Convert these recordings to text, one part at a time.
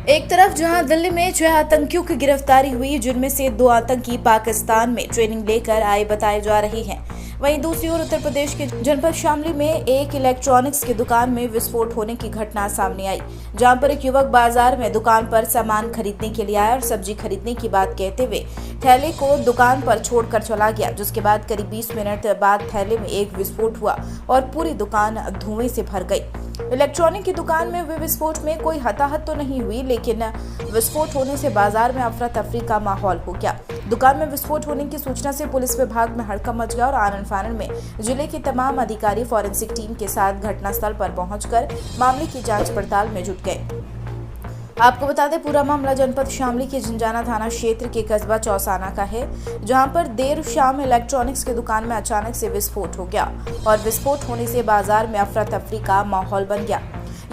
एक तरफ जहां दिल्ली में 6 आतंकियों की गिरफ्तारी हुई, जिनमें से 2 आतंकी पाकिस्तान में ट्रेनिंग लेकर आए बताए जा रहे हैं, वहीं दूसरी ओर उत्तर प्रदेश के जनपद शामली में एक इलेक्ट्रॉनिक्स की दुकान में विस्फोट होने की घटना सामने आई, जहां पर एक युवक बाजार में दुकान पर सामान खरीदने के लिए आया और सब्जी खरीदने की बात कहते हुए थैले को दुकान पर छोड़कर चला गया, जिसके बाद करीब 20 मिनट बाद थैले में एक विस्फोट हुआ और पूरी दुकान धुएं से भर गई। इलेक्ट्रॉनिक की दुकान में हुए विस्फोट में कोई हताहत तो नहीं हुई, लेकिन विस्फोट होने से बाजार में अफरा तफरी का माहौल हो गया। दुकान में विस्फोट होने की सूचना से पुलिस विभाग में हड़कंप मच गया और आनन फानन में जिले के तमाम अधिकारी फॉरेंसिक टीम के साथ घटनास्थल पर पहुंचकर मामले की जांच पड़ताल में जुट गए। आपको बता दें, पूरा मामला जनपद शामली के जिंजाना थाना क्षेत्र के कस्बा चौसाना का है, जहां पर देर शाम इलेक्ट्रॉनिक्स की दुकान में अचानक से विस्फोट हो गया और विस्फोट होने से बाजार में अफरा तफरी का माहौल बन गया।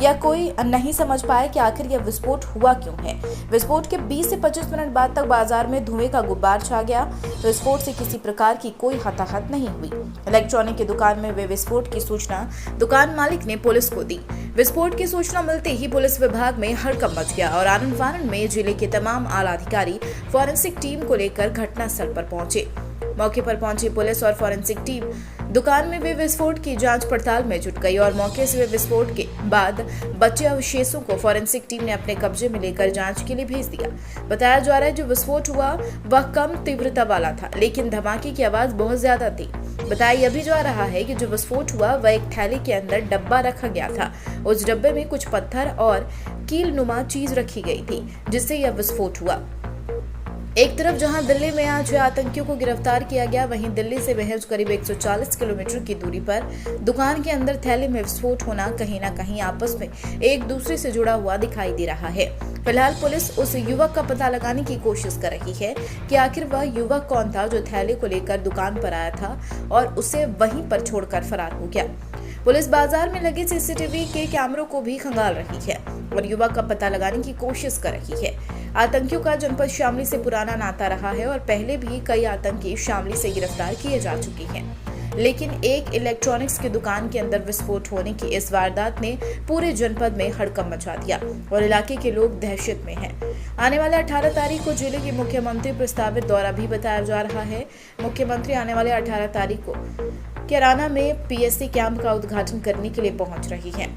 यह कोई नहीं समझ पाया कि आखिर यह विस्फोट हुआ क्यों है। विस्फोट के 20 से 25 मिनट बाद तक बाजार में धुएं का गुब्बार छा गया। विस्फोट से किसी प्रकार की कोई हताहत नहीं हुई। इलेक्ट्रॉनिक की दुकान में हुए विस्फोट की सूचना दुकान मालिक ने पुलिस को दी। विस्फोट की सूचना मिलते ही पुलिस विभाग में हड़कंप मच गया और आनन फानन में जिले के तमाम आला अधिकारी फॉरेंसिक टीम को लेकर घटनास्थल पर पहुंचे। मौके पर पहुंची पुलिस और फॉरेंसिक टीम दुकान में हुए विस्फोट की जांच पड़ताल में जुट गई और मौके से हुए विस्फोट के बाद बचे अवशेषों को फॉरेंसिक टीम ने अपने कब्जे में लेकर जांच के लिए भेज दिया। बताया जा रहा है, जो विस्फोट हुआ वह कम तीव्रता वाला था, लेकिन धमाके की आवाज बहुत ज्यादा थी। बताया यह भी जा रहा है कि जो विस्फोट हुआ वह एक थैले के अंदर डब्बा रखा गया था। उस डब्बे में कुछ पत्थर और कील नुमा चीज रखी गई थी, जिससे यह विस्फोट हुआ। एक तरफ जहां दिल्ली में आज 6 आतंकियों को गिरफ्तार किया गया, वहीं दिल्ली से महज करीब 140 किलोमीटर की दूरी पर दुकान के अंदर थैले में विस्फोट होना कहीं न कहीं आपस में एक दूसरे से जुड़ा हुआ दिखाई दे रहा है। फिलहाल पुलिस उस युवक का पता लगाने की कोशिश कर रही है कि आखिर वह युवक कौन था जो थैले को लेकर दुकान पर आया था और उसे वहीं पर छोड़कर फरार हो गया। पुलिस बाजार में लगे सीसीटीवी के कैमरों को भी खंगाल रही है और युवक का पता लगाने की कोशिश कर रही है। आतंकियों का जनपद शामली से पुराना नाता रहा है और पहले भी कई आतंकी शामली से गिरफ्तार किए जा चुके हैं, लेकिन एक इलेक्ट्रॉनिक्स की दुकान के अंदर विस्फोट होने की इस वारदात ने पूरे जनपद में हड़कंप मचा दिया और इलाके के लोग दहशत में हैं। आने वाले 18 तारीख को जिले के मुख्यमंत्री प्रस्तावित दौरा भी बताया जा रहा है। मुख्यमंत्री आने वाले 18 तारीख को कैराना में पीएससी कैंप का उद्घाटन करने के लिए पहुंच रही है।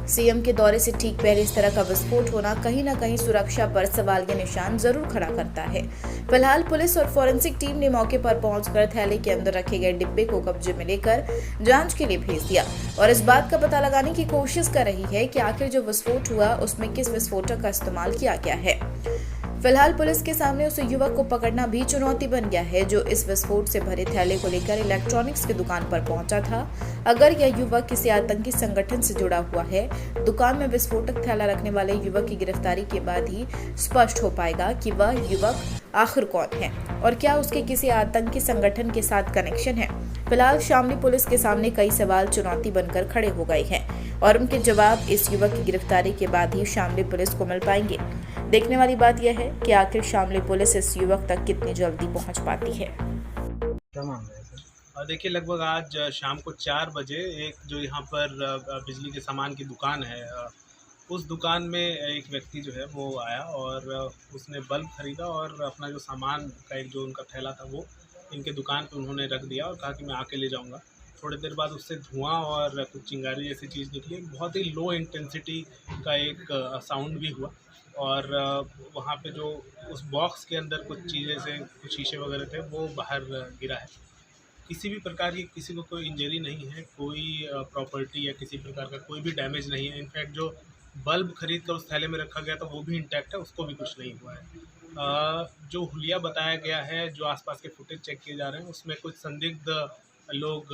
सीएम के दौरे से ठीक पहले इस तरह का विस्फोट होना कहीं न कहीं सुरक्षा पर सवाल के निशान जरूर खड़ा करता है। फिलहाल पुलिस और फॉरेंसिक टीम ने मौके पर पहुंचकर थैले के अंदर रखे गए डिब्बे को कब्जे में लेकर जांच के लिए भेज दिया और इस बात का पता लगाने की कोशिश कर रही है कि आखिर जो विस्फोट हुआ उसमें किस विस्फोटक का इस्तेमाल किया गया है। फिलहाल पुलिस के सामने उस युवक को पकड़ना भी चुनौती बन गया है, जो इस विस्फोट से भरे थैले को लेकर इलेक्ट्रॉनिक्स की दुकान पर पहुंचा था। अगर यह युवक किसी आतंकी संगठन से जुड़ा हुआ है, दुकान में विस्फोटक थैला रखने वाले युवक की गिरफ्तारी के बाद ही स्पष्ट हो पाएगा कि वह युवक आखिर कौन है और क्या उसके किसी आतंकी संगठन के साथ कनेक्शन है। फिलहाल शामली पुलिस के सामने कई सवाल चुनौती बनकर खड़े हो गए हैं और उनके जवाब इस युवक की गिरफ्तारी के बाद ही शामली पुलिस को मिल पाएंगे। देखने वाली बात यह है कि आखिर शामली पुलिस इस युवक तक कितनी जल्दी पहुंच पाती है। देखिए, लगभग आज शाम को 4 बजे एक जो यहाँ पर बिजली के सामान की दुकान है, उस दुकान में एक व्यक्ति जो है वो आया और उसने बल्ब खरीदा और अपना जो सामान का एक जो उनका थैला था वो इनके दुकान पे उन्होंने रख दिया और कहा कि मैं आके ले जाऊंगा। थोड़ी देर बाद उससे धुआं और कुछ चिंगारी जैसी चीज़ निकली। बहुत ही लो इंटेंसिटी का एक साउंड भी हुआ और वहाँ पे जो उस बॉक्स के अंदर कुछ चीज़ें से कुछ शीशे वगैरह थे वो बाहर गिरा है। किसी भी प्रकार की किसी को कोई इंजरी नहीं है, कोई प्रॉपर्टी या किसी प्रकार का कोई भी डैमेज नहीं है। इनफैक्ट जो बल्ब खरीद कर उस थैले में रखा गया था वो भी इंटैक्ट है, उसको भी कुछ नहीं हुआ है। जो हुलिया बताया गया है, जो आसपास के फुटेज चेक किए जा रहे हैं, उसमें कुछ संदिग्ध लोग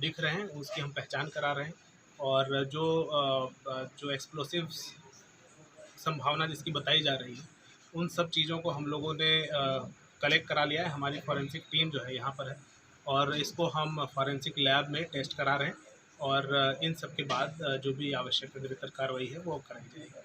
दिख रहे हैं, उसकी हम पहचान करा रहे हैं और जो एक्सप्लोसिव्स संभावना जिसकी बताई जा रही है, उन सब चीज़ों को हम लोगों ने कलेक्ट करा लिया है। हमारी फॉरेंसिक टीम जो है यहाँ पर है और इसको हम फॉरेंसिक लैब में टेस्ट करा रहे हैं और इन सब के बाद जो भी आवश्यक अग्रतर कार्रवाई है वो कराई जाएगी।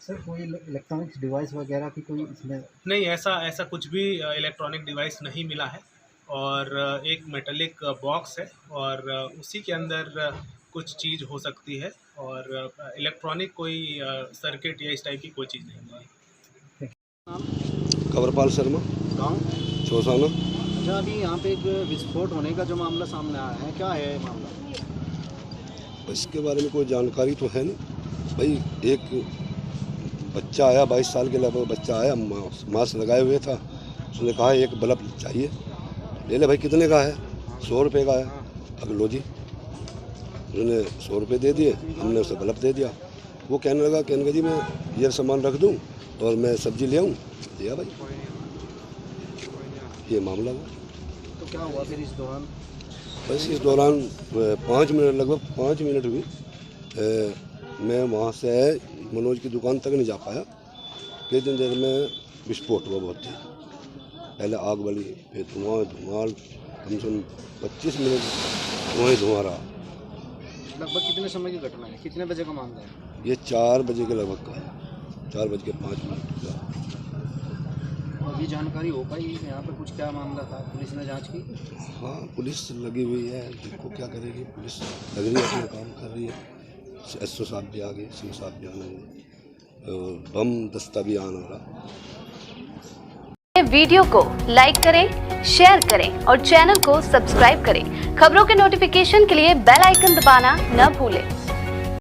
सर, कोई इलेक्ट्रॉनिक्स डिवाइस वगैरह की कोई इसमें? नहीं, ऐसा कुछ भी इलेक्ट्रॉनिक डिवाइस नहीं मिला है और एक मेटेलिक बॉक्स है और उसी के अंदर कुछ चीज़ हो सकती है और इलेक्ट्रॉनिक कोई सर्किट या इस टाइप की कोई चीज़ नहीं मिली। कंवरपाल शर्मा, गाँव। चौसाना। अच्छा, अभी यहाँ पे एक विस्फोट होने का जो मामला सामने आया है, क्या है मामला? इसके बारे में कोई जानकारी तो है नहीं भाई। एक बच्चा आया, 22 साल के लगभग बच्चा आया, मास्क लगाए हुए था। उसने कहा एक बल्ब चाहिए। ले ले भाई, कितने का है? 100 रुपये का है। अब लो जी, उन्होंने 100 रुपये दे दिए, हमने उसे बल्ब दे दिया। वो कहने लगा जी मैं ये सामान रख दूँ और मैं सब्जी ले आऊँ। दिया भाई, ये मामला हुआ। तो क्या हुआ फिर इस दौरान? बस इस दौरान 5 मिनट, लगभग 5 मिनट हुई। मैं वहाँ से मनोज की दुकान तक नहीं जा पाया। कितनी देर में विस्फोट हुआ बहुत तेज। पहले आग बली, फिर धुआं कम से कम 25 मिनट वहीं धुआं रहा। लगभग कितने समय की घटना है, कितने बजे का मामला है? ये 4 बजे के लगभग का है, 4:05 का। अभी जानकारी हो पाई यहाँ पे कुछ क्या मामला था? पुलिस ने जांच की? हाँ, पुलिस लगी हुई है, देखो क्या करेगी। पुलिस लग रही है, अपना काम कर रही है। SO साहब भी आ गए, CO साहब भी आने हैं, और बम दस्ता भी आना रहा। वीडियो को लाइक करें, शेयर करें और चैनल को सब्सक्राइब करें। खबरों के नोटिफिकेशन के लिए बेल आइकन दबाना न भूलें।